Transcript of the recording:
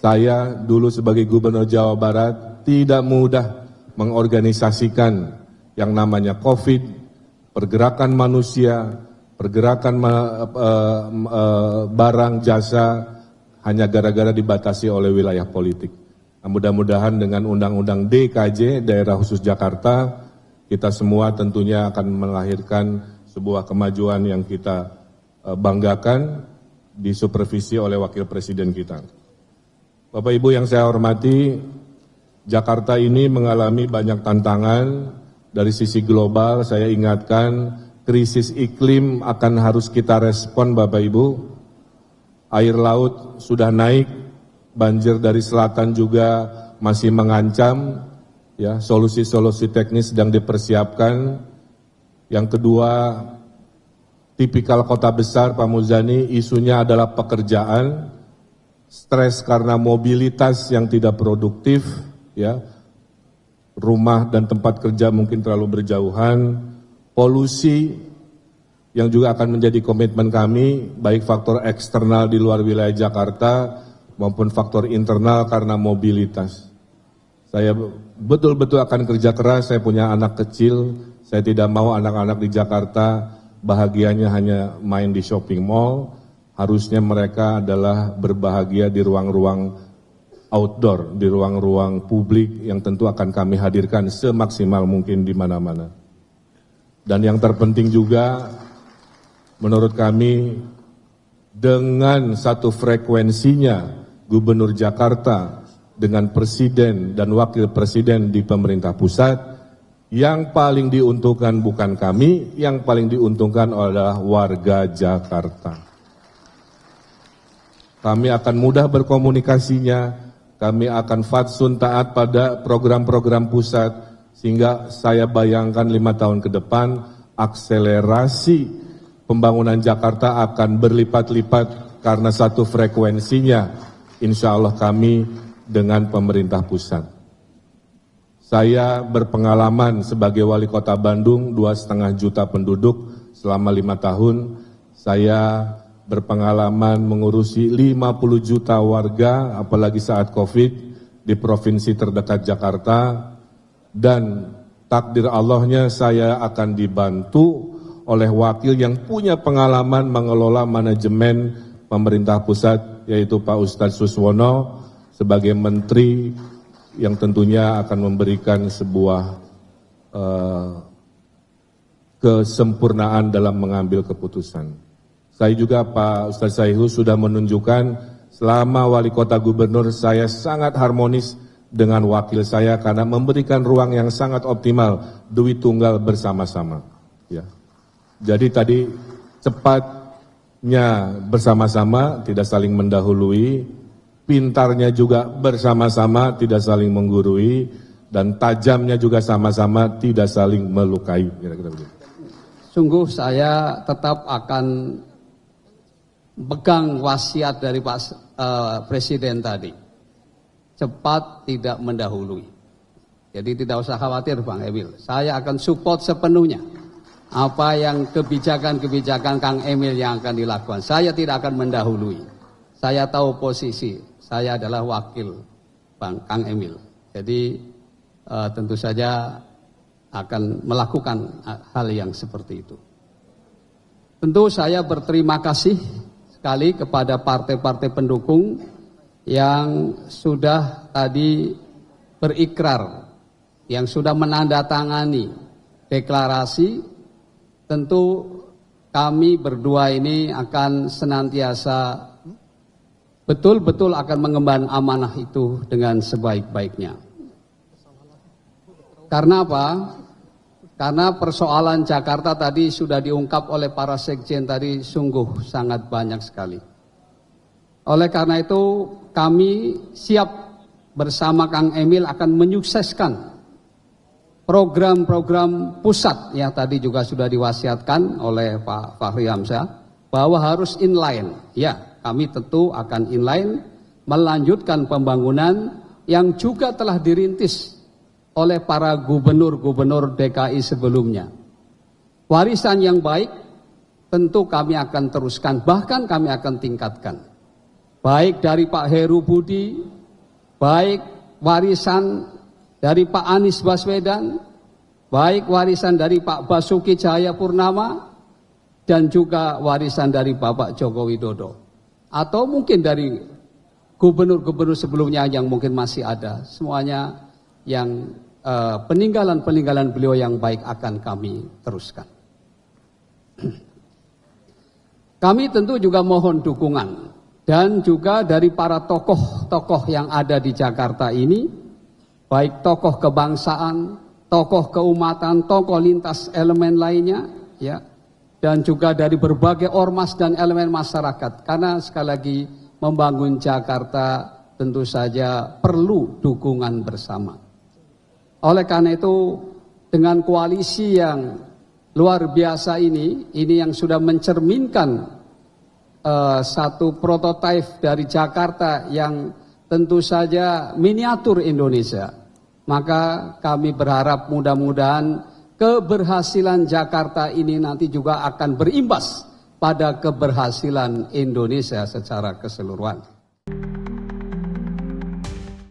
Saya dulu sebagai Gubernur Jawa Barat tidak mudah mengorganisasikan yang namanya COVID, pergerakan manusia, pergerakan barang jasa hanya gara-gara dibatasi oleh wilayah politik. Nah, mudah-mudahan dengan Undang-Undang DKJ, Daerah Khusus Jakarta, kita semua tentunya akan melahirkan sebuah kemajuan yang kita banggakan, disupervisi oleh Wakil Presiden kita. Bapak Ibu yang saya hormati, Jakarta ini mengalami banyak tantangan dari sisi global. Saya ingatkan, krisis iklim akan harus kita respon Bapak Ibu. Air laut sudah naik, banjir dari selatan juga masih mengancam, ya, solusi-solusi teknis sedang dipersiapkan. Yang kedua, tipikal kota besar Pak Muzani, isunya adalah pekerjaan. Stres karena mobilitas yang tidak produktif, ya, rumah dan tempat kerja mungkin terlalu berjauhan, polusi yang juga akan menjadi komitmen kami, baik faktor eksternal di luar wilayah Jakarta maupun faktor internal karena mobilitas. Saya betul-betul akan kerja keras, saya punya anak kecil, saya tidak mau anak-anak di Jakarta bahagianya hanya main di shopping mall. Harusnya mereka adalah berbahagia di ruang-ruang outdoor, di ruang-ruang publik yang tentu akan kami hadirkan semaksimal mungkin di mana-mana. Dan yang terpenting juga, menurut kami, dengan satu frekuensinya Gubernur Jakarta dengan Presiden dan Wakil Presiden di pemerintah pusat, yang paling diuntungkan bukan kami, yang paling diuntungkan adalah warga Jakarta. Kami akan mudah berkomunikasinya, kami akan fatsun taat pada program-program pusat, sehingga saya bayangkan 5 tahun ke depan, akselerasi pembangunan Jakarta akan berlipat-lipat karena satu frekuensinya, insya Allah kami dengan pemerintah pusat. Saya berpengalaman sebagai wali kota Bandung, 2,5 juta penduduk selama 5 tahun, saya berpengalaman mengurusi 50 juta warga, apalagi saat COVID, di provinsi terdekat Jakarta, dan takdir Allahnya saya akan dibantu oleh wakil yang punya pengalaman mengelola manajemen pemerintah pusat, yaitu Pak Ustadz Suswono, sebagai menteri yang tentunya akan memberikan sebuah kesempurnaan dalam mengambil keputusan. Saya juga Pak Ustadz Saihu sudah menunjukkan selama wali kota gubernur saya sangat harmonis dengan wakil saya karena memberikan ruang yang sangat optimal, duit tunggal bersama-sama. Ya. Jadi tadi cepatnya bersama-sama, tidak saling mendahului, pintarnya juga bersama-sama, tidak saling menggurui, dan tajamnya juga sama-sama, tidak saling melukai. Kira-kira begitu. Sungguh saya tetap akan pegang wasiat dari Pak Presiden tadi, cepat tidak mendahului. Jadi tidak usah khawatir Bang Emil, saya akan support sepenuhnya apa yang kebijakan-kebijakan Kang Emil yang akan dilakukan. Saya tidak akan mendahului, saya tahu posisi, saya adalah wakil Kang Emil. Jadi tentu saja akan melakukan hal yang seperti itu. Tentu saya berterima kasih sekali kepada partai-partai pendukung yang sudah tadi berikrar, yang sudah menandatangani deklarasi. Tentu kami berdua ini akan senantiasa betul-betul akan mengemban amanah itu dengan sebaik-baiknya. Karena apa? Karena persoalan Jakarta tadi sudah diungkap oleh para sekjen tadi sungguh sangat banyak sekali. Oleh karena itu kami siap bersama Kang Emil akan menyukseskan program-program pusat yang tadi juga sudah diwasiatkan oleh Pak Fahri Hamzah bahwa harus inline. Ya, kami tentu akan inline melanjutkan pembangunan yang juga telah dirintis oleh para gubernur-gubernur DKI sebelumnya. Warisan yang baik tentu kami akan teruskan, bahkan kami akan tingkatkan. Baik dari Pak Heru Budi, baik warisan dari Pak Anies Baswedan, baik warisan dari Pak Basuki Cahayapurnama, dan juga warisan dari Bapak Joko Widodo. Atau mungkin dari gubernur-gubernur sebelumnya yang mungkin masih ada. Semuanya yang peninggalan-peninggalan beliau yang baik akan kami teruskan. Kami tentu juga mohon dukungan dan juga dari para tokoh-tokoh yang ada di Jakarta ini, baik tokoh kebangsaan, tokoh keumatan, tokoh lintas elemen lainnya, ya, dan juga dari berbagai ormas dan elemen masyarakat. Karena sekali lagi membangun Jakarta tentu saja perlu dukungan bersama. Oleh karena itu dengan koalisi yang luar biasa ini yang sudah mencerminkan satu prototipe dari Jakarta yang tentu saja miniatur Indonesia. Maka kami berharap mudah-mudahan keberhasilan Jakarta ini nanti juga akan berimbas pada keberhasilan Indonesia secara keseluruhan.